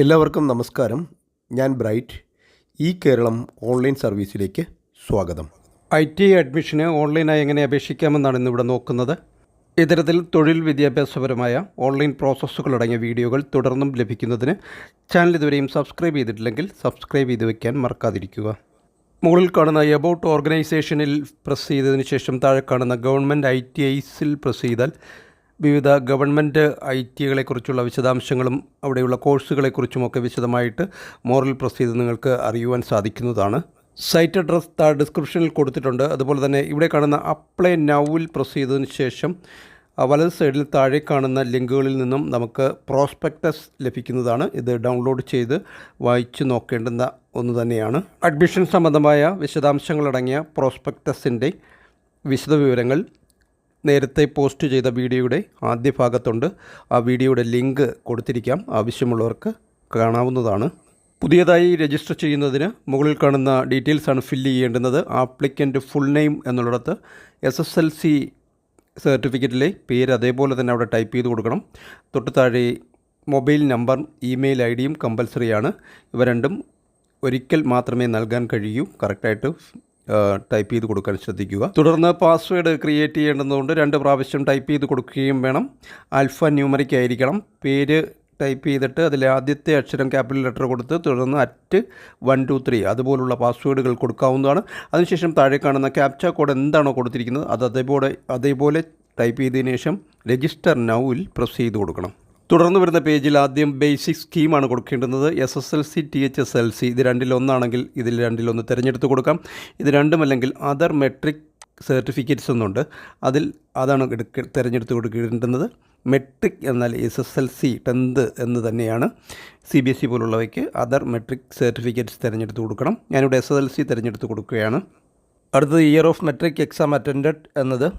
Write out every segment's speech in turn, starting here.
എല്ലാവർക്കും നമസ്കാരം. ഞാൻ ബ്രൈറ്റ്. ഈ കേരളം ഓൺലൈൻ സർവീസിലേക്ക് സ്വാഗതം. IT അഡ്മിഷന് ഓൺലൈനായി എങ്ങനെ അപേക്ഷിക്കാമെന്നാണ് ഇന്നിവിടെ നോക്കുന്നത്. ഇത്തരത്തിൽ തൊഴിൽ വിദ്യാഭ്യാസപരമായ ഓൺലൈൻ പ്രോസസ്സുകളടങ്ങിയ വീഡിയോകൾ തുടർന്നും ലഭിക്കുന്നതിന് ചാനൽ ഇതുവരെയും സബ്സ്ക്രൈബ് ചെയ്തിട്ടില്ലെങ്കിൽ സബ്സ്ക്രൈബ് ചെയ്ത് വയ്ക്കാൻ മറക്കാതിരിക്കുക. മുകളിൽ കാണുന്ന എബൌട്ട് ഓർഗനൈസേഷനിൽ പ്രസ് ചെയ്തതിന് ശേഷം താഴെ കാണുന്ന ഗവൺമെൻറ് ITISൽ പ്രസ് ചെയ്താൽ വിവിധ ഗവൺമെൻറ് ITകളെക്കുറിച്ചുള്ള വിശദാംശങ്ങളും അവിടെയുള്ള കോഴ്സുകളെക്കുറിച്ചുമൊക്കെ വിശദമായിട്ട് മോറിൽ പ്രസ് ചെയ്ത് നിങ്ങൾക്ക് അറിയുവാൻ സാധിക്കുന്നതാണ്. സൈറ്റ് അഡ്രസ് ഡിസ്ക്രിപ്ഷനിൽ കൊടുത്തിട്ടുണ്ട്. അതുപോലെ തന്നെ ഇവിടെ കാണുന്ന അപ്ലൈ നൗവിൽ പ്രസ് ചെയ്തതിന് ശേഷം വലത് സൈഡിൽ താഴെ കാണുന്ന ലിങ്കുകളിൽ നിന്നും നമുക്ക് പ്രോസ്പെക്ടസ് ലഭിക്കുന്നതാണ്. ഇത് ഡൗൺലോഡ് ചെയ്ത് വായിച്ചു നോക്കേണ്ടുന്ന ഒന്ന് തന്നെയാണ്. അഡ്മിഷൻ സംബന്ധമായ വിശദാംശങ്ങളടങ്ങിയ പ്രോസ്പെക്ടസിൻ്റെ വിശദവിവരങ്ങൾ നേരത്തെ പോസ്റ്റ് ചെയ്ത വീഡിയോയുടെ ആദ്യ ഭാഗത്തുണ്ട്. ആ വീഡിയോയുടെ ലിങ്ക് കൊടുത്തിരിക്കാം, ആവശ്യമുള്ളവർക്ക് കാണാവുന്നതാണ്. പുതിയതായി രജിസ്റ്റർ ചെയ്യുന്നതിന് മുകളിൽ കാണുന്ന ഡീറ്റെയിൽസാണ് ഫില്ല് ചെയ്യേണ്ടുന്നത്. ആപ്ലിക്കൻ്റ് ഫുൾ നെയിം എന്നുള്ളിടത്ത് SSLC സർട്ടിഫിക്കറ്റിലെ പേര് അതേപോലെ തന്നെ അവിടെ ടൈപ്പ് ചെയ്ത് കൊടുക്കണം. തൊട്ട് താഴെ മൊബൈൽ നമ്പർ, ഇമെയിൽ IDയും കമ്പൽസറിയാണ്. ഇവ രണ്ടും ഒരിക്കൽ മാത്രമേ നൽകാൻ കഴിയൂ. കറക്റ്റായിട്ട് ടൈപ്പ് ചെയ്ത് കൊടുക്കാൻ ശ്രദ്ധിക്കുക. തുടർന്ന് പാസ്വേഡ് ക്രിയേറ്റ് ചെയ്യേണ്ടതുകൊണ്ട് 2 പ്രാവശ്യം ടൈപ്പ് ചെയ്ത് കൊടുക്കുകയും വേണം. ആൽഫ ന്യൂമറിക് ആയിരിക്കണം. പേര് ടൈപ്പ് ചെയ്തിട്ട് അതിൽ ആദ്യത്തെ അക്ഷരം ക്യാപിറ്റൽ ലെറ്റർ കൊടുത്ത് തുടർന്ന് @123 അതുപോലുള്ള പാസ്വേഡുകൾ കൊടുക്കാവുന്നതാണ്. അതിനുശേഷം താഴെ കാണുന്ന ക്യാപ്ച കോഡ് എന്താണോ കൊടുത്തിരിക്കുന്നത് അത് അതേപോലെ ടൈപ്പ് ചെയ്തതിനു ശേഷം രജിസ്റ്റർ നൗവിൽ പ്രസ് ചെയ്ത് കൊടുക്കണം. തുടർന്ന് വരുന്ന പേജിൽ ആദ്യം ബേസിക് സ്കീമാണ് കൊടുക്കേണ്ടുന്നത്. SSLC THSLC ഇത് രണ്ടിലൊന്നാണെങ്കിൽ ഇതിൽ രണ്ടിലൊന്ന് തിരഞ്ഞെടുത്ത് കൊടുക്കാം. ഇത് രണ്ടുമല്ലെങ്കിൽ അതർ മെട്രിക് സർട്ടിഫിക്കറ്റ്സ് എന്നുണ്ട്. അതാണ് തിരഞ്ഞെടുത്ത് കൊടുക്കേണ്ടുന്നത്. മെട്രിക് എന്നാൽ SSLC 10th എന്ന് തന്നെയാണ്. CBSE പോലുള്ളവയ്ക്ക് അതർ മെട്രിക് സർട്ടിഫിക്കറ്റ്സ് തിരഞ്ഞെടുത്ത് കൊടുക്കണം. ഞാനിവിടെ SSLC തിരഞ്ഞെടുത്ത് കൊടുക്കുകയാണ്. അടുത്തത് year of metric exam attended എന്നത്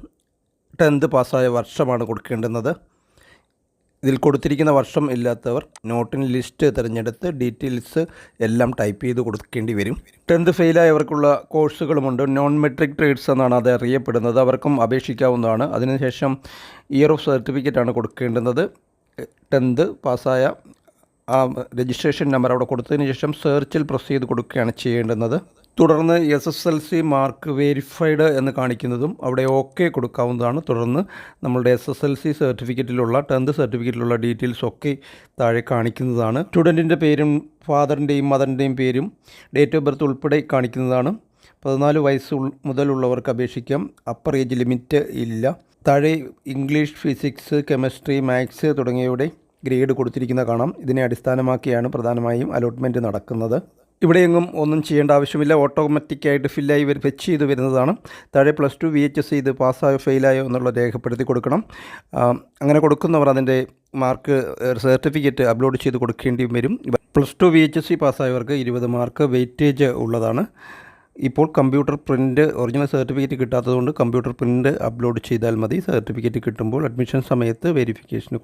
10th പാസ്സായ വർഷമാണ് കൊടുക്കേണ്ടുന്നത്. ഇതിൽ കൊടുത്തിരിക്കുന്ന വർഷം ഇല്ലാത്തവർ നോട്ടിൻ ലിസ്റ്റ് തിരഞ്ഞെടുത്ത് ഡീറ്റെയിൽസ് എല്ലാം ടൈപ്പ് ചെയ്ത് കൊടുക്കേണ്ടി വരും. 10th ഫെയിലായവർക്കുള്ള കോഴ്സുകളുമുണ്ട്. നോൺ മെട്രിക് ട്രേഡ്സ് എന്നാണ് അത് അറിയപ്പെടുന്നത്. അവർക്കും അപേക്ഷിക്കാവുന്നതാണ്. അതിനുശേഷം ഇയർ ഓഫ് സർട്ടിഫിക്കറ്റാണ് കൊടുക്കേണ്ടുന്നത്. 10th പാസ്സായ ആ രജിസ്ട്രേഷൻ നമ്പർ അവിടെ കൊടുത്തതിന് ശേഷം സെർച്ചിൽ പ്രസ് ചെയ്ത് കൊടുക്കുകയാണ് ചെയ്യേണ്ടുന്നത്. തുടർന്ന് SSLC മാർക്ക് വെരിഫൈഡ് എന്ന് കാണിക്കുന്നതും അവിടെ OK കൊടുക്കാവുന്നതാണ്. തുടർന്ന് നമ്മളുടെ SSLC സർട്ടിഫിക്കറ്റിലുള്ള 10th സർട്ടിഫിക്കറ്റിലുള്ള ഡീറ്റെയിൽസ് ഒക്കെ താഴെ കാണിക്കുന്നതാണ്. സ്റ്റുഡൻറ്റിൻ്റെ പേരും ഫാദറിൻ്റെയും മദറിൻ്റെയും പേരും ഡേറ്റ് ഓഫ് ബർത്ത് ഉൾപ്പെടെ കാണിക്കുന്നതാണ്. 14 വയസ്സ് മുതലുള്ളവർക്ക് അപേക്ഷിക്കാം. അപ്പർ ഏജ് ലിമിറ്റ് ഇല്ല. താഴെ ഇംഗ്ലീഷ്, ഫിസിക്സ്, കെമിസ്ട്രി, മാത്സ് തുടങ്ങിയവയുടെ ഗ്രേഡ് കൊടുത്തിരിക്കുന്ന കാണാം. ഇതിനെ അടിസ്ഥാനമാക്കിയാണ് പ്രധാനമായും അലോട്ട്മെൻറ്റ് നടക്കുന്നത്. ഇവിടെയെങ്ങും ഒന്നും ചെയ്യേണ്ട ആവശ്യമില്ല. ഓട്ടോമാറ്റിക്കായിട്ട് ഫില്ലായി ഫെച്ച് ചെയ്ത് വരുന്നതാണ്. താഴെ +2 VHS ഇത് പാസ്സായോ ഫെയിലായോ എന്നുള്ളത് രേഖപ്പെടുത്തി കൊടുക്കണം. അങ്ങനെ കൊടുക്കുന്നവർ അതിൻ്റെ മാർക്ക് സർട്ടിഫിക്കറ്റ് അപ്ലോഡ് ചെയ്ത് കൊടുക്കേണ്ടി വരും. +2 VHS പാസ്സായവർക്ക് 20 മാർക്ക് വെയിറ്റേജ് ഉള്ളതാണ്. ഇപ്പോൾ കമ്പ്യൂട്ടർ പ്രിൻ്റ് ഒറിജിനൽ സർട്ടിഫിക്കറ്റ് കിട്ടാത്തതുകൊണ്ട് കമ്പ്യൂട്ടർ പ്രിൻ്റ് അപ്ലോഡ് ചെയ്താൽ മതി. സർട്ടിഫിക്കറ്റ് കിട്ടുമ്പോൾ അഡ്മിഷൻ സമയത്ത് വെരിഫിക്കേഷന്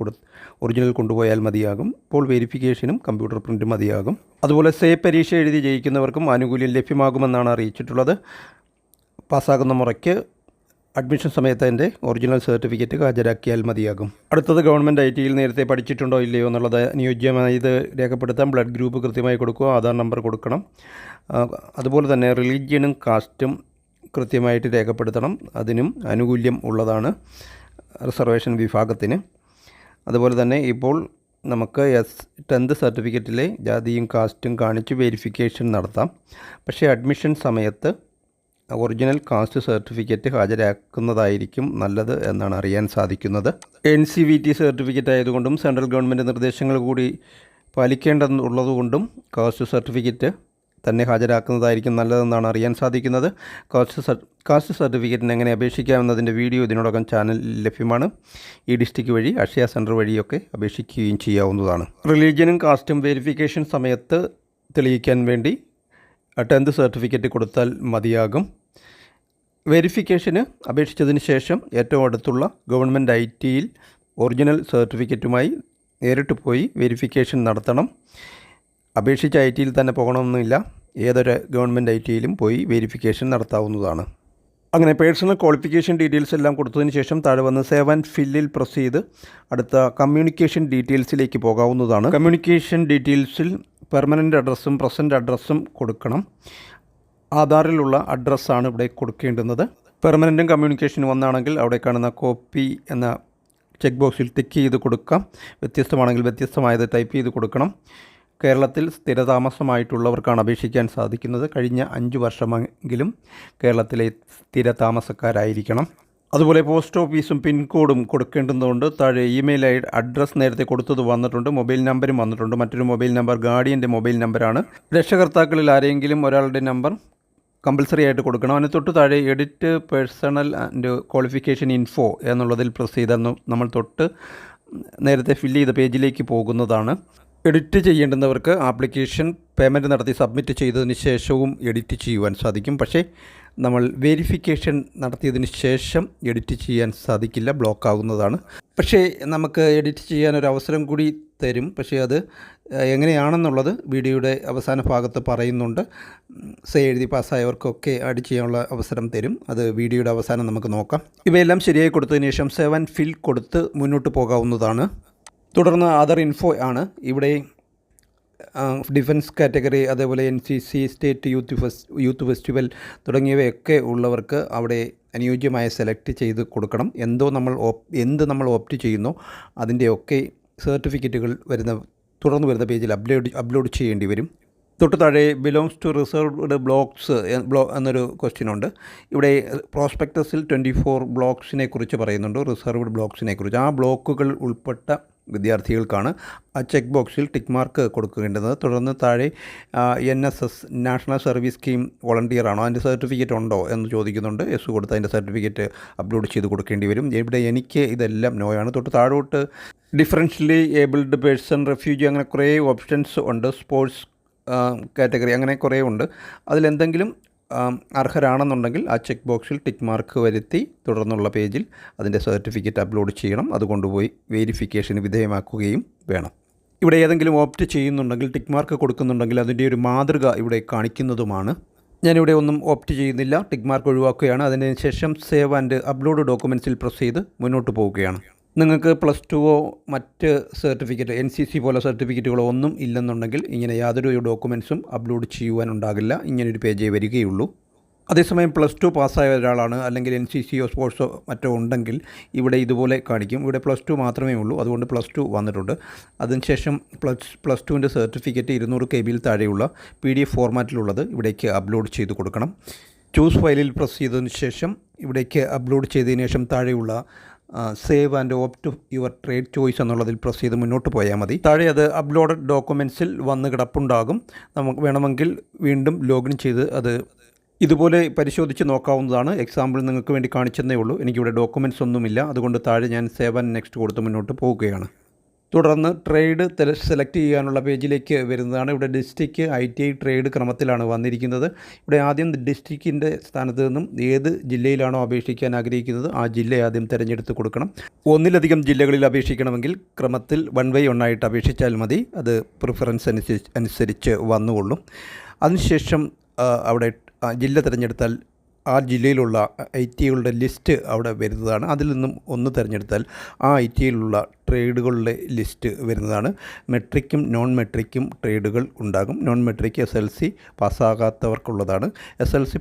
ഒറിജിനൽ കൊണ്ടുപോയാൽ മതിയാകും. ഇപ്പോൾ വെരിഫിക്കേഷനും കമ്പ്യൂട്ടർ പ്രിൻ്റ് മതിയാകും. അതുപോലെ പരീക്ഷ എഴുതി ജയിക്കുന്നവർക്കും ആനുകൂല്യം ലഭ്യമാകുമെന്നാണ് അറിയിച്ചിട്ടുള്ളത്. പാസ്സാകുന്ന മുറയ്ക്ക് അഡ്മിഷൻ സമയത്ത് അതിൻ്റെ ഒറിജിനൽ സർട്ടിഫിക്കറ്റ് ഹാജരാക്കിയാൽ മതിയാകും. അടുത്തത് ഗവൺമെൻറ് ITയിൽ നേരത്തെ പഠിച്ചിട്ടുണ്ടോ ഇല്ലയോ എന്നുള്ളത് അനുയോജ്യമായി ഇത് രേഖപ്പെടുത്താൻ ബ്ലഡ് ഗ്രൂപ്പ് കൃത്യമായി കൊടുക്കുക, ആധാർ നമ്പർ കൊടുക്കണം. അതുപോലെ തന്നെ റിലീജിയനും കാസ്റ്റും കൃത്യമായിട്ട് രേഖപ്പെടുത്തണം. അതിനും ആനുകൂല്യം ഉള്ളതാണ് റിസർവേഷൻ വിഭാഗത്തിന്. അതുപോലെ തന്നെ ഇപ്പോൾ നമുക്ക് 10th സർട്ടിഫിക്കറ്റിലെ ജാതിയും കാസ്റ്റും കാണിച്ച് വെരിഫിക്കേഷൻ നടത്താം. പക്ഷേ അഡ്മിഷൻ സമയത്ത് ഒറിജിനൽ കാസ്റ്റ് സർട്ടിഫിക്കറ്റ് ഹാജരാക്കുന്നതായിരിക്കും നല്ലത് എന്നാണ് അറിയാൻ സാധിക്കുന്നത്. NCVT സർട്ടിഫിക്കറ്റ് ആയതുകൊണ്ടും സെൻട്രൽ ഗവൺമെൻറ് നിർദ്ദേശങ്ങൾ കൂടി പാലിക്കേണ്ടതുള്ളതുകൊണ്ടും കാസ്റ്റ് സർട്ടിഫിക്കറ്റ് തന്നെ ഹാജരാക്കുന്നതായിരിക്കും നല്ലതെന്നാണ് അറിയാൻ സാധിക്കുന്നത്. കാസ്റ്റ് സർട്ടിഫിക്കറ്റിന് എങ്ങനെ അപേക്ഷിക്കാമെന്നതിൻ്റെ വീഡിയോ ഇതിനോടകം ചാനലിൽ ലഭ്യമാണ്. ഈ ഡിസ്ട്രിക്ട് വഴി അക്ഷയ സെൻറ്റർ വഴിയൊക്കെ അപേക്ഷിക്കുകയും ചെയ്യാവുന്നതാണ്. റിലീജിയനും കാസ്റ്റും വെരിഫിക്കേഷൻ സമയത്ത് തെളിയിക്കാൻ വേണ്ടി 10th സർട്ടിഫിക്കറ്റ് കൊടുത്താൽ മതിയാകും. വെരിഫിക്കേഷന് അപേക്ഷിച്ചതിന് ശേഷം ഏറ്റവും അടുത്തുള്ള ഗവൺമെൻറ് ITയിൽ ഒറിജിനൽ സർട്ടിഫിക്കറ്റുമായി നേരിട്ട് പോയി വെരിഫിക്കേഷൻ നടത്തണം. അപേക്ഷിച്ച ITയിൽ തന്നെ പോകണമെന്നില്ല. ഏതൊരു ഗവൺമെൻറ് ITയിലും പോയി വെരിഫിക്കേഷൻ നടത്താവുന്നതാണ്. അങ്ങനെ പേഴ്സണൽ ക്വാളിഫിക്കേഷൻ ഡീറ്റെയിൽസ് എല്ലാം കൊടുത്തതിന് ശേഷം താഴെ വന്ന് സേവ് ആൻഡ് ഫില്ലിൽ പ്രസ് ചെയ്ത് അടുത്ത കമ്മ്യൂണിക്കേഷൻ ഡീറ്റെയിൽസിലേക്ക് പോകാവുന്നതാണ്. കമ്മ്യൂണിക്കേഷൻ ഡീറ്റെയിൽസിൽ പെർമനൻ്റ് അഡ്രസ്സും പ്രസൻറ്റ് അഡ്രസ്സും കൊടുക്കണം. ആധാറിലുള്ള അഡ്രസ്സാണ് ഇവിടെ കൊടുക്കേണ്ടുന്നത്. പെർമനൻറ്റും കമ്മ്യൂണിക്കേഷനും ഒന്നാണെങ്കിൽ അവിടെ കാണുന്ന കോപ്പി എന്ന ചെക്ക് ബോക്സിൽ ടിക്ക് ചെയ്ത് കൊടുക്കാം. വ്യത്യസ്തമാണെങ്കിൽ വ്യത്യസ്തമായത് ടൈപ്പ് ചെയ്ത് കൊടുക്കണം. കേരളത്തിൽ സ്ഥിരതാമസമായിട്ടുള്ളവർക്കാണ് അപേക്ഷിക്കാൻ സാധിക്കുന്നത്. കഴിഞ്ഞ 5 വർഷമെങ്കിലും കേരളത്തിലെ സ്ഥിരതാമസക്കാരായിരിക്കണം. അതുപോലെ പോസ്റ്റ് ഓഫീസും പിൻകോഡും കൊടുക്കേണ്ടതുകൊണ്ട് താഴെ ഇമെയിൽ അഡ്രസ്സ് നേരത്തെ കൊടുത്തത് വന്നിട്ടുണ്ട്. മൊബൈൽ നമ്പരും വന്നിട്ടുണ്ട്. മറ്റൊരു മൊബൈൽ നമ്പർ ഗാർഡിയൻ്റെ മൊബൈൽ നമ്പറാണ്. രക്ഷകർത്താക്കളിൽ ആരെങ്കിലും ഒരാളുടെ നമ്പർ കമ്പൽസറി ആയിട്ട് കൊടുക്കണം. അതിന് തൊട്ട് താഴെ edit personal and qualification info എന്നുള്ളതിൽ പ്രസ് ചെയ്താൽ നമ്മൾ തൊട്ട് നേരത്തെ ഫില്ല് ചെയ്ത പേജിലേക്ക് പോകുന്നതാണ്. എഡിറ്റ് ചെയ്യേണ്ടുന്നവർക്ക് ആപ്ലിക്കേഷൻ പേയ്മെൻറ്റ് നടത്തി സബ്മിറ്റ് ചെയ്തതിന് ശേഷവും എഡിറ്റ് ചെയ്യുവാൻ സാധിക്കും. പക്ഷേ നമ്മൾ വെരിഫിക്കേഷൻ നടത്തിയതിന് ശേഷം എഡിറ്റ് ചെയ്യാൻ സാധിക്കില്ല, ബ്ലോക്ക് ആകുന്നതാണ്. പക്ഷേ നമുക്ക് എഡിറ്റ് ചെയ്യാനൊരു അവസരം കൂടി തരും. പക്ഷേ അത് എങ്ങനെയാണെന്നുള്ളത് വീഡിയോയുടെ അവസാന ഭാഗത്ത് പറയുന്നുണ്ട്. എഴുതി പാസ്സായവർക്കൊക്കെ ആഡ് ചെയ്യാനുള്ള അവസരം തരും. അത് വീഡിയോയുടെ അവസാനം നമുക്ക് നോക്കാം. ഇവയെല്ലാം ശരിയായി കൊടുത്തതിന് ശേഷം സേവ് ആൻഡ് ഫിൽ കൊടുത്ത് മുന്നോട്ട് പോകാവുന്നതാണ്. തുടർന്ന് അതർ ഇൻഫോ ആണ്. ഇവിടെ ഡിഫൻസ് കാറ്റഗറി, അതേപോലെ NCC, സ്റ്റേറ്റ് യൂത്ത് ഫെസ്റ്റിവൽ തുടങ്ങിയവയൊക്കെ ഉള്ളവർക്ക് അവിടെ അനുയോജ്യമായ സെലക്ട് ചെയ്ത് കൊടുക്കണം. എന്ത് നമ്മൾ ഓപ്റ്റ് ചെയ്യുന്നോ അതിൻ്റെയൊക്കെ സർട്ടിഫിക്കറ്റുകൾ തുടർന്ന് വരുന്ന പേജിൽ അപ്ലോഡ് ചെയ്യേണ്ടി വരും. തൊട്ട് താഴെ ബിലോങ്സ് ടു റിസർവ്ഡ് ബ്ലോക്സ് എന്നൊരു ക്വസ്റ്റ്യൻ ഉണ്ട്. ഇവിടെ പ്രോസ്പെക്ടസിൽ 24 ബ്ലോക്സിനെ കുറിച്ച് പറയുന്നുണ്ട്, റിസർവ്ഡ് ബ്ലോക്സിനെ കുറിച്ച്. ആ ബ്ലോക്കുകൾ ഉൾപ്പെട്ട വിദ്യാർത്ഥികൾക്കാണ് ആ ചെക്ക് ബോക്സിൽ ടിക്ക് മാർക്ക് കൊടുക്കേണ്ടത്. തുടർന്ന് താഴെ NSS national service scheme volunteer ആണോ, അതിൻ്റെ സർട്ടിഫിക്കറ്റ് ഉണ്ടോ എന്ന് ചോദിക്കുന്നുണ്ട്. എസ് കൊടുത്ത് അതിൻ്റെ സർട്ടിഫിക്കറ്റ് അപ്ലോഡ് ചെയ്ത് കൊടുക്കേണ്ടി വരും. ഇവിടെ എനിക്ക് ഇതെല്ലാം നോയാണ്. തൊട്ട് താഴോട്ട് ഡിഫറൻഷ്യലി ഏബിൾഡ് പേഴ്സൺ, റെഫ്യൂജി, അങ്ങനെ കുറേ ഓപ്ഷൻസ് ഉണ്ട്. സ്പോർട്സ് കാറ്റഗറി, അങ്ങനെ കുറേ ഉണ്ട്. അതിലെന്തെങ്കിലും അർഹരാണെന്നുണ്ടെങ്കിൽ ആ ചെക്ക് ബോക്സിൽ ടിക്ക് മാർക്ക് വരുത്തി തുടർന്നുള്ള പേജിൽ അതിൻ്റെ സർട്ടിഫിക്കറ്റ് അപ്ലോഡ് ചെയ്യണം. അത് കൊണ്ടുപോയി വെരിഫിക്കേഷന് വിധേയമാക്കുകയും വേണം. ഇവിടെ ഏതെങ്കിലും ഓപ്റ്റ് ചെയ്യുന്നുണ്ടെങ്കിൽ, ടിക്ക് മാർക്ക് കൊടുക്കുന്നുണ്ടെങ്കിൽ അതിൻ്റെ ഒരു മാതൃക ഇവിടെ കാണിക്കുന്നതുമാണ്. ഞാനിവിടെ ഒന്നും ഓപ്റ്റ് ചെയ്യുന്നില്ല, ടിക്ക് മാർക്ക് ഒഴിവാക്കുകയാണ്. അതിനുശേഷം സേവ് ആൻഡ് അപ്ലോഡ് ഡോക്യുമെൻറ്റ്സിൽ പ്രസ് ചെയ്ത് മുന്നോട്ട് പോവുകയാണ്. നിങ്ങൾക്ക് +2 മറ്റ് സർട്ടിഫിക്കറ്റ് NCC പോലെ സർട്ടിഫിക്കറ്റുകളോ ഒന്നും ഇല്ലെന്നുണ്ടെങ്കിൽ ഇങ്ങനെ യാതൊരു ഡോക്യുമെൻറ്റ്സും അപ്ലോഡ് ചെയ്യുവാനുണ്ടാകില്ല. ഇങ്ങനൊരു പേജേ വരികയുള്ളൂ. അതേസമയം +2 പാസ്സായ ഒരാളാണ്, അല്ലെങ്കിൽ NCCയോ സ്പോർട്സോ മറ്റോ ഉണ്ടെങ്കിൽ ഇവിടെ ഇതുപോലെ കാണിക്കും. ഇവിടെ +2 മാത്രമേ ഉള്ളൂ, അതുകൊണ്ട് +2 വന്നിട്ടുണ്ട്. അതിനുശേഷം +2ൻ്റെ സർട്ടിഫിക്കറ്റ് 200 KB താഴെയുള്ള PDF ഫോർമാറ്റിലുള്ളത് ഇവിടേക്ക് അപ്ലോഡ് ചെയ്ത് കൊടുക്കണം. ചൂസ് ഫയലിൽ പ്രസ് ചെയ്തതിന് ശേഷം ഇവിടേക്ക് അപ്ലോഡ് ചെയ്തതിന് ശേഷം താഴെയുള്ള save and opt your trade choice എന്നുള്ളതിൽ പ്രസ് ചെയ്ത് മുന്നോട്ട് പോയാൽ മതി. താഴെ അത് അപ്ലോഡഡ് ഡോക്യുമെൻറ്റ്സിൽ വന്ന് കിടപ്പുണ്ടാകും. നമുക്ക് വേണമെങ്കിൽ വീണ്ടും ലോഗിൻ ചെയ്ത് അത് ഇതുപോലെ പരിശോധിച്ച് നോക്കാവുന്നതാണ്. എക്സാമ്പിൾ നിങ്ങൾക്ക് വേണ്ടി കാണിച്ചെന്നേ ഉള്ളൂ. എനിക്കിവിടെ ഡോക്യുമെൻറ്റ്സ് ഒന്നുമില്ല, അതുകൊണ്ട് താഴെ ഞാൻ സേവ് ആൻഡ് നെക്സ്റ്റ് കൊടുത്ത് മുന്നോട്ട് പോവുകയാണ്. തുടർന്ന് ട്രേഡ് സെലക്ട് ചെയ്യാനുള്ള പേജിലേക്ക് വരുന്നതാണ്. ഇവിടെ ഡിസ്ട്രിക്റ്റ്, ITI, ട്രേഡ് ക്രമത്തിലാണ് വന്നിരിക്കുന്നത്. ഇവിടെ ആദ്യം ഡിസ്ട്രിക്റ്റിൻ്റെ സ്ഥാനത്ത് നിന്നും ഏത് ജില്ലയിലാണോ അപേക്ഷിക്കാൻ ആഗ്രഹിക്കുന്നത് ആ ജില്ല ആദ്യം തിരഞ്ഞെടുത്ത് കൊടുക്കണം. ഒന്നിലധികം ജില്ലകളിൽ അപേക്ഷിക്കണമെങ്കിൽ ക്രമത്തിൽ 1 by 1 ആയിട്ട് അപേക്ഷിച്ചാൽ മതി. അത് പ്രിഫറൻസ് അനുസരിച്ച് വന്നുകൊള്ളും. അതിനുശേഷം അവിടെ ജില്ല തിരഞ്ഞെടുത്താൽ ആ ജില്ലയിലുള്ള ITIകളുടെ ലിസ്റ്റ് അവിടെ വരുന്നതാണ്. അതിൽ നിന്നും ഒന്ന് തിരഞ്ഞെടുത്താൽ ആ ITIയിലുള്ള ട്രേഡുകളുടെ ലിസ്റ്റ് വരുന്നതാണ്. മെട്രിക്കും നോൺ മെട്രിക്കും ട്രേഡുകൾ ഉണ്ടാകും. നോൺ മെട്രിക് SLC പാസ്സാകാത്തവർക്കുള്ളതാണ്. SLC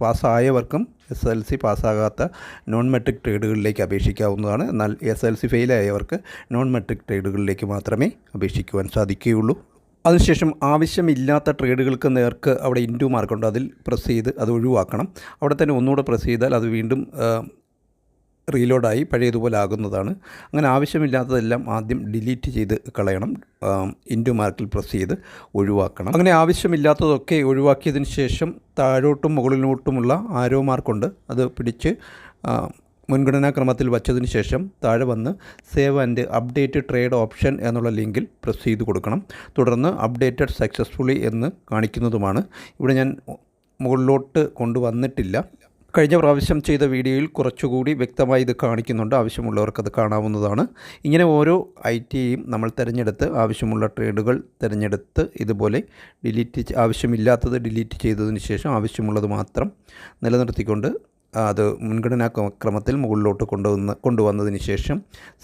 പാസ്സായവർക്കും SLC പാസ്സാകാത്ത നോൺ മെട്രിക് ട്രേഡുകളിലേക്ക് അപേക്ഷിക്കാവുന്നതാണ്. എന്നാൽ SLC ഫെയിലായവർക്ക് നോൺ മെട്രിക് ട്രേഡുകളിലേക്ക് മാത്രമേ അപേക്ഷിക്കുവാൻ സാധിക്കുകയുള്ളൂ. അതിനുശേഷം ആവശ്യമില്ലാത്ത ട്രേഡുകൾക്ക് നേർക്ക് അവിടെ ഇൻറ്റു മാർക്കുണ്ട്, അതിൽ പ്രസ് ചെയ്ത് അത് ഒഴിവാക്കണം. അവിടെ തന്നെ ഒന്നുകൂടെ പ്രസ് ചെയ്താൽ അത് വീണ്ടും റീലോഡായി പഴയതുപോലെ ആകുന്നതാണ്. അങ്ങനെ ആവശ്യമില്ലാത്തതെല്ലാം ആദ്യം ഡിലീറ്റ് ചെയ്ത് കളയണം. ഇൻറ്റു മാർക്കിൽ പ്രസ് ചെയ്ത് ഒഴിവാക്കണം. അങ്ങനെ ആവശ്യമില്ലാത്തതൊക്കെ ഒഴിവാക്കിയതിന് ശേഷം താഴോട്ടും മുകളിലോട്ടുമുള്ള ആരോ മാർക്കുണ്ട്, അത് പിടിച്ച് മുൻഗണനാ ക്രമത്തിൽ വച്ചതിന് ശേഷം താഴെ വന്ന് save and update trade option എന്നുള്ള ലിങ്കിൽ പ്രസ് ചെയ്ത് കൊടുക്കണം. തുടർന്ന് അപ്ഡേറ്റഡ് സക്സസ്ഫുള്ളി എന്ന് കാണിക്കുന്നതുമാണ്. ഇവിടെ ഞാൻ മുകളിലോട്ട് കൊണ്ടുവന്നിട്ടില്ല, കഴിഞ്ഞ പ്രാവശ്യം ചെയ്ത വീഡിയോയിൽ കുറച്ചുകൂടി വ്യക്തമായി ഇത് കാണിക്കുന്നുണ്ട്. ആവശ്യമുള്ളവർക്കത് കാണാവുന്നതാണ്. ഇങ്ങനെ ഓരോ ഐറ്റിയും നമ്മൾ തിരഞ്ഞെടുത്ത് ആവശ്യമുള്ള ട്രേഡുകൾ തിരഞ്ഞെടുത്ത് ഇതുപോലെ ആവശ്യമില്ലാത്തത് ഡിലീറ്റ് ചെയ്തതിന് ശേഷം ആവശ്യമുള്ളത് മാത്രം നിലനിർത്തിക്കൊണ്ട് അത് മുൻഗണനാ ക്രമത്തിൽ മുകളിലോട്ട് കൊണ്ടുവന്നതിന് ശേഷം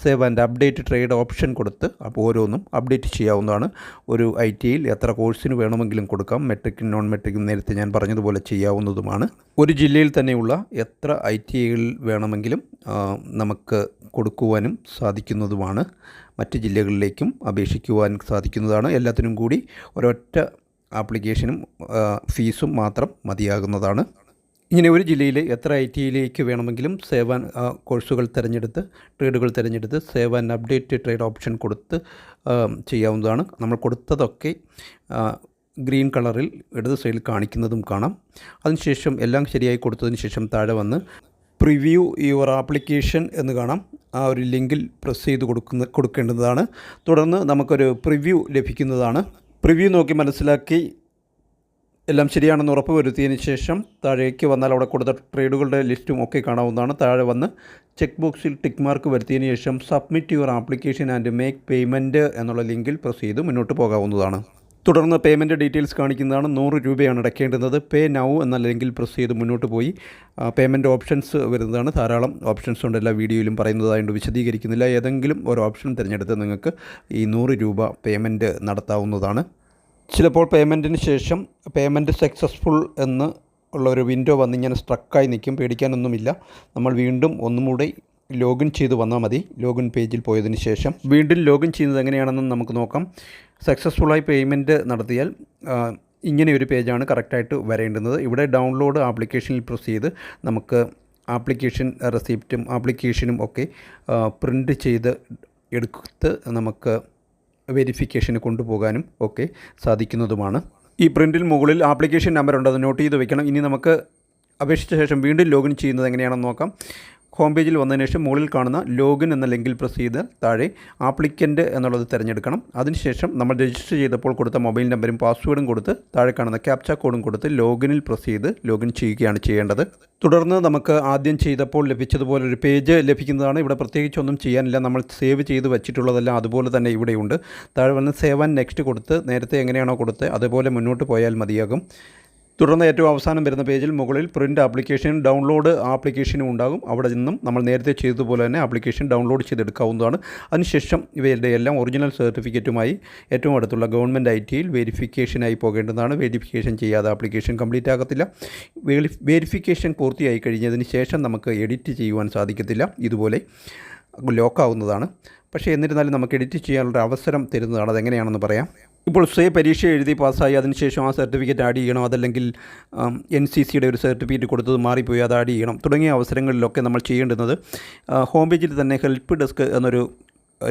save and update trade option കൊടുത്ത് ഓരോന്നും അപ്ഡേറ്റ് ചെയ്യാവുന്നതാണ്. ഒരു ഐറ്റിയിൽ എത്ര കോഴ്സിന് വേണമെങ്കിലും കൊടുക്കാം. മെട്രിക്കും നോൺ മെട്രിക്കും നേരത്തെ ഞാൻ പറഞ്ഞതുപോലെ ചെയ്യാവുന്നതുമാണ്. ഒരു ജില്ലയിൽ തന്നെയുള്ള എത്ര ഐറ്റിഐകൾ വേണമെങ്കിലും നമുക്ക് കൊടുക്കുവാനും സാധിക്കുന്നതുമാണ്. മറ്റ് ജില്ലകളിലേക്കും അപേക്ഷിക്കുവാൻ സാധിക്കുന്നതാണ്. എല്ലാത്തിനും കൂടി ഒരൊറ്റ ആപ്ലിക്കേഷനും ഫീസും മാത്രം മതിയാകുന്നതാണ്. ഇങ്ങനെ ഒരു ജില്ലയിൽ എത്ര ഐറ്റിയിലേക്ക് വേണമെങ്കിലും സേവ് ആൻഡ് കോഴ്സുകൾ തിരഞ്ഞെടുത്ത് ട്രേഡുകൾ തിരഞ്ഞെടുത്ത് save and update trade option കൊടുത്ത് ചെയ്യാവുന്നതാണ്. നമ്മൾ കൊടുത്തതൊക്കെ ഗ്രീൻ കളറിൽ ഇടത് സൈഡിൽ കാണിക്കുന്നതും കാണാം. അതിനുശേഷം എല്ലാം ശരിയായി കൊടുത്തതിന് ശേഷം താഴെ വന്ന് പ്രിവ്യൂ യുവർ ആപ്ലിക്കേഷൻ എന്ന് കാണാം. ആ ഒരു ലിങ്കിൽ പ്രസ് ചെയ്ത് കൊടുക്കേണ്ടതാണ്. തുടർന്ന് നമുക്കൊരു പ്രിവ്യൂ ലഭിക്കുന്നതാണ്. പ്രിവ്യൂ നോക്കി മനസ്സിലാക്കി എല്ലാം ശരിയാണെന്ന് ഉറപ്പ് വരുത്തിയതിന് ശേഷം താഴേക്ക് വന്നാൽ അവിടെ കൊടുത്ത ട്രേഡുകളുടെ ലിസ്റ്റും ഒക്കെ കാണാവുന്നതാണ്. താഴെ വന്ന് ചെക്ക് ബോക്സിൽ ടിക്ക് മാർക്ക് വരുത്തിയതിന് ശേഷം submit your application and make payment എന്നുള്ള ലിങ്കിൽ പ്രസ് ചെയ്ത് മുന്നോട്ട് പോകാവുന്നതാണ്. തുടർന്ന് പേയ്മെൻറ്റ് ഡീറ്റെയിൽസ് കാണിക്കുന്നതാണ്. 100 രൂപയാണ് അടയ്ക്കേണ്ടത്. പേ നൗ എന്ന ലിങ്കിൽ പ്രസ് ചെയ്ത് മുന്നോട്ട് പോയി പേയ്മെൻറ്റ് ഓപ്ഷൻസ് വരുന്നതാണ്. ധാരാളം ഓപ്ഷൻസ് ഉണ്ട്, എല്ലാ വീഡിയോയിലും പറയുന്നതായതുകൊണ്ട് വിശദീകരിക്കുന്നില്ല. ഏതെങ്കിലും ഒരു ഓപ്ഷൻ തിരഞ്ഞെടുത്ത് നിങ്ങൾക്ക് ഈ 100 രൂപ പേയ്മെൻറ്റ് നടത്താവുന്നതാണ്. ചിലപ്പോൾ പേയ്മെൻറ്റിന് ശേഷം പേയ്മെൻറ്റ് സക്സസ്ഫുൾ എന്ന് ഉള്ള ഒരു വിൻഡോ വന്നിങ്ങനെ സ്ട്രക്കായി നിൽക്കും. പേടിക്കാനൊന്നുമില്ല. നമ്മൾ വീണ്ടും ഒന്നുകൂടി ലോഗിൻ ചെയ്ത് വന്നാൽ മതി. ലോഗിൻ പേജിൽ പോയതിന് ശേഷം വീണ്ടും ലോഗിൻ ചെയ്യുന്നത് എങ്ങനെയാണെന്ന് നമുക്ക് നോക്കാം. സക്സസ്ഫുള്ളായി പേയ്മെൻറ്റ് നടത്തിയാൽ ഇങ്ങനെ ഒരു പേജാണ് കറക്റ്റായിട്ട് വരേണ്ടുന്നത്. ഇവിടെ ഡൗൺലോഡ് ആപ്ലിക്കേഷനിൽ പ്രസ് ചെയ്ത് നമുക്ക് ആപ്ലിക്കേഷൻ റെസിപ്റ്റും ആപ്ലിക്കേഷനും ഒക്കെ പ്രിൻ്റ് ചെയ്ത് എടുത്ത് നമുക്ക് വെരിഫിക്കേഷന് കൊണ്ടുപോകാനും ഒക്കെ സാധിക്കുന്നതുമാണ്. ഈ പ്രിൻറ്റിൽ മുകളിൽ ആപ്ലിക്കേഷൻ നമ്പർ ഉണ്ട്, അത് നോട്ട് ചെയ്ത് വെക്കണം. ഇനി നമുക്ക് അപേക്ഷിച്ച ശേഷം വീണ്ടും ലോഗിൻ ചെയ്യുന്നത് എങ്ങനെയാണെന്ന് നോക്കാം. ഹോം പേജിൽ വന്നതിന് ശേഷം മുകളിൽ കാണുന്ന ലോഗിൻ എന്ന ലിങ്കിൽ പ്രസ് ചെയ്ത് താഴെ ആപ്ലിക്കൻ്റ് എന്നുള്ളത് തിരഞ്ഞെടുക്കണം. അതിനുശേഷം നമ്മൾ രജിസ്റ്റർ ചെയ്തപ്പോൾ കൊടുത്ത മൊബൈൽ നമ്പറും പാസ്വേഡും കൊടുത്ത് താഴെ കാണുന്ന ക്യാപ്ച കോഡും കൊടുത്ത് ലോഗിനിൽ പ്രസ് ചെയ്ത് ലോഗിൻ ചെയ്യുകയാണ് ചെയ്യേണ്ടത്. തുടർന്ന് നമുക്ക് ആദ്യം ചെയ്തപ്പോൾ ലഭിച്ചതുപോലെ ഒരു പേജ് ലഭിക്കുന്നതാണ്. ഇവിടെ പ്രത്യേകിച്ചൊന്നും ചെയ്യാനില്ല. നമ്മൾ സേവ് ചെയ്ത് വെച്ചിട്ടുള്ളതെല്ലാം അതുപോലെ തന്നെ ഇവിടെയുണ്ട്. താഴെ വന്ന് സേവ് ആൻഡ് നെക്സ്റ്റ് കൊടുത്ത് നേരത്തെ എങ്ങനെയാണോ കൊടുത്ത് അതുപോലെ മുന്നോട്ട് പോയാൽ മതിയാകും. തുടർന്ന് ഏറ്റവും അവസാനം വരുന്ന പേജിൽ മുകളിൽ പ്രിൻ്റ് ആപ്ലിക്കേഷൻ ഡൗൺലോഡ് ആപ്ലിക്കേഷനും ഉണ്ടാകും. അവിടെ നിന്നും നമ്മൾ നേരത്തെ ചെയ്തതുപോലെ തന്നെ ആപ്ലിക്കേഷൻ ഡൗൺലോഡ് ചെയ്തെടുക്കാവുന്നതാണ്. അതിനുശേഷം ഇവയുടെ എല്ലാം ഒറിജിനൽ സർട്ടിഫിക്കറ്റുമായി ഏറ്റവും അടുത്തുള്ള ഗവൺമെൻറ് ഐറ്റിയിൽ വെരിഫിക്കേഷനായി പോകേണ്ടതാണ്. വെരിഫിക്കേഷൻ ചെയ്യാതെ ആപ്ലിക്കേഷൻ കംപ്ലീറ്റ് ആകത്തില്ല. വെരിഫിക്കേഷൻ പൂർത്തിയായി കഴിഞ്ഞതിന് ശേഷം നമുക്ക് എഡിറ്റ് ചെയ്യുവാൻ സാധിക്കത്തില്ല. ഇതുപോലെ ലോക്കാവുന്നതാണ്. പക്ഷേ എന്നിരുന്നാലും നമുക്ക് എഡിറ്റ് ചെയ്യാനുള്ള അവസരം തരുന്നതാണ്. അതെങ്ങനെയാണെന്ന് പറയാം. ഇപ്പോൾ പരീക്ഷ എഴുതി പാസ്സായി അതിനുശേഷം ആ സർട്ടിഫിക്കറ്റ് ആഡ് ചെയ്യണം. അതല്ലെങ്കിൽ NCCയുടെ ഒരു സർട്ടിഫിക്കറ്റ് കൊടുത്തത് മാറിപ്പോയി, അത് ആഡ് ചെയ്യണം. തുടങ്ങിയ അവസരങ്ങളിലൊക്കെ നമ്മൾ ചെയ്യേണ്ടുന്നത് ഹോം പേജിൽ തന്നെ ഹെൽപ്പ് ഡെസ്ക് എന്നൊരു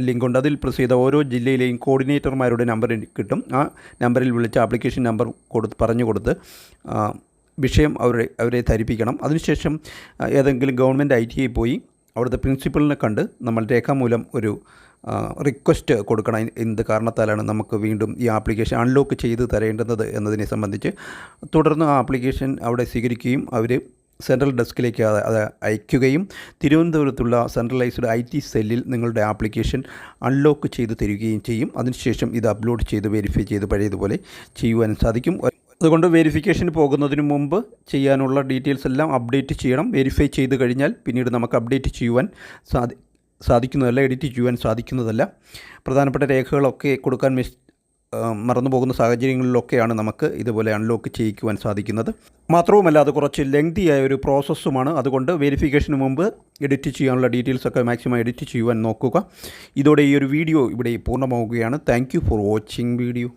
ലിങ്കുണ്ട്. അതിൽ പ്രസ് ചെയ്ത ഓരോ ജില്ലയിലെയും കോർഡിനേറ്റർമാരുടെ നമ്പർ കിട്ടും. ആ നമ്പറിൽ വിളിച്ച് ആപ്ലിക്കേഷൻ നമ്പർ പറഞ്ഞു കൊടുത്ത് വിഷയം അവരെ ധരിപ്പിക്കണം. അതിനുശേഷം ഏതെങ്കിലും ഗവൺമെൻറ് ITI പോയി അവിടുത്തെ പ്രിൻസിപ്പലിനെ കണ്ട് നമ്മൾ രേഖാമൂലം ഒരു റിക്വസ്റ്റ് കൊടുക്കണം. എന്ത് കാരണത്താലാണ് നമുക്ക് വീണ്ടും ഈ ആപ്ലിക്കേഷൻ അൺലോക്ക് ചെയ്ത് തരേണ്ടുന്നത് എന്നതിനെ സംബന്ധിച്ച്. തുടർന്ന് ആ ആപ്ലിക്കേഷൻ അവിടെ സ്വീകരിക്കുകയും അവർ സെൻട്രൽ ഡെസ്കിലേക്ക് അത് അയക്കുകയും തിരുവനന്തപുരത്തുള്ള സെൻട്രലൈസ്ഡ് IT സെല്ലിൽ നിങ്ങളുടെ ആപ്ലിക്കേഷൻ അൺലോക്ക് ചെയ്ത് തരികയും ചെയ്യും. അതിനുശേഷം ഇത് അപ്ലോഡ് ചെയ്ത് വെരിഫൈ ചെയ്ത് പഴയതുപോലെ ചെയ്യുവാൻ സാധിക്കും. അതുകൊണ്ട് വെരിഫിക്കേഷന് പോകുന്നതിന് മുമ്പ് ചെയ്യാനുള്ള ഡീറ്റെയിൽസ് എല്ലാം അപ്ഡേറ്റ് ചെയ്യണം. വെരിഫൈ ചെയ്ത് കഴിഞ്ഞാൽ പിന്നീട് നമുക്ക് അപ്ഡേറ്റ് ചെയ്യുവാൻ സാധിക്കുന്നതല്ല, എഡിറ്റ് ചെയ്യുവാൻ സാധിക്കുന്നതല്ല. പ്രധാനപ്പെട്ട രേഖകളൊക്കെ കൊടുക്കാൻ മറന്നു പോകുന്ന സാഹചര്യങ്ങളിലൊക്കെയാണ് നമുക്ക് ഇതുപോലെ അൺലോക്ക് ചെയ്യിക്കുവാൻ സാധിക്കുന്നത്. മാത്രവുമല്ല അത് കുറച്ച് ലെങ്തിയായ ഒരു പ്രോസസ്സുമാണ്. അതുകൊണ്ട് വെരിഫിക്കേഷന് മുമ്പ് എഡിറ്റ് ചെയ്യാനുള്ള ഡീറ്റെയിൽസൊക്കെ മാക്സിമം എഡിറ്റ് ചെയ്യുവാൻ നോക്കുക. ഇതോടെ ഈ ഒരു വീഡിയോ ഇവിടെ പൂർണ്ണമാവുകയാണ്. Thank you for watching video.